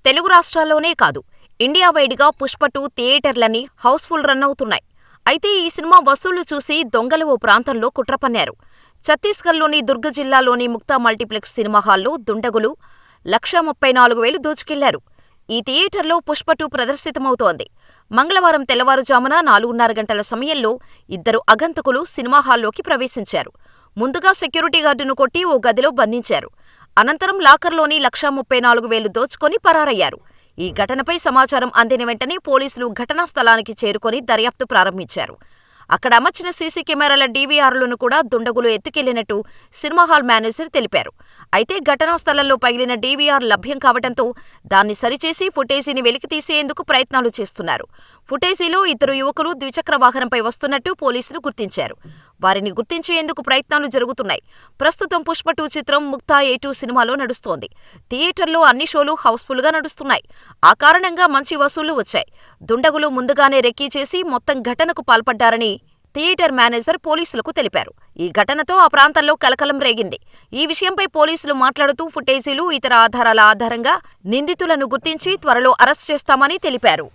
తెలుగు రాష్ట్రాల్లోనే కాదు, ఇండియా వైడ్‌గా 'పుష్ప-2' థియేటర్లన్నీ Housefull run అవుతున్నాయి. అయితే ఈ సినిమా వసూళ్లు చూసి దొంగలు ఓ ప్రాంతంలో కుట్ర పన్నారు. ఛత్తీస్గఢ్‌లోని దుర్గ్ జిల్లాలోని ముక్తా మల్టీప్లెక్స్ సినిమా హాల్లో దుండగులు 1,34,000 దోచుకెళ్లారు. ఈ థియేటర్లో 'పుష్ప-2' ప్రదర్శితమవుతోంది. మంగళవారం తెల్లవారుజామున 4:30 గంటల సమయంలో ఇద్దరు ఆగంతకులు సినిమా హాల్లోకి ప్రవేశించారు. ముందుగా సెక్యూరిటీ గార్డును కొట్టి ఓ గదిలో బంధించారు. అనంతరం లాకర్లోని 1,34,000 దోచుకొని పరారయ్యారు. ఈ ఘటనపై సమాచారం అందిన వెంటనే పోలీసులు ఘటనా స్థలానికి చేరుకొని దర్యాప్తు ప్రారంభించారు. అక్కడ అమర్చిన సీసీ కెమెరాల డీవీఆర్లను కూడా దుండగులు ఎత్తుకెళ్లినట్టు సినిమా హాల్ మేనేజర్ తెలిపారు. అయితే ఘటనా స్థలంలో పగిలిన డీవీఆర్ లభ్యం కావడంతో దాన్ని సరిచేసి ఫుటేజీని వెలికితీసేందుకు ప్రయత్నాలు చేస్తున్నారు. ఫుటేజీలో ఇద్దరు యువకులు ద్విచక్ర వాహనంపై వస్తున్నట్టు పోలీసులు గుర్తించారు. వారిని గుర్తించేందుకు ప్రయత్నాలు జరుగుతున్నాయి. ప్రస్తుతం 'పుష్ప-2' చిత్రం 'ముక్తా ఏ2' సినిమాలో నడుస్తోంది. థియేటర్లో అన్ని షోలు హౌస్ఫుల్గా నడుస్తున్నాయి. ఆ కారణంగా మంచి వసూళ్లు వచ్చాయి. దుండగులు ముందుగానే రెక్కీ చేసి మొత్తం ఘటనకు పాల్పడ్డారని థియేటర్ మేనేజర్ పోలీసులకు తెలిపారు. ఈ ఘటనతో ఆ ప్రాంతంలో కలకలం రేగింది. ఈ విషయంపై పోలీసులు మాట్లాడుతూ ఫుటేజీలు, ఇతర ఆధారాల ఆధారంగా నిందితులను గుర్తించి త్వరలో అరెస్ట్ చేస్తామని తెలిపారు.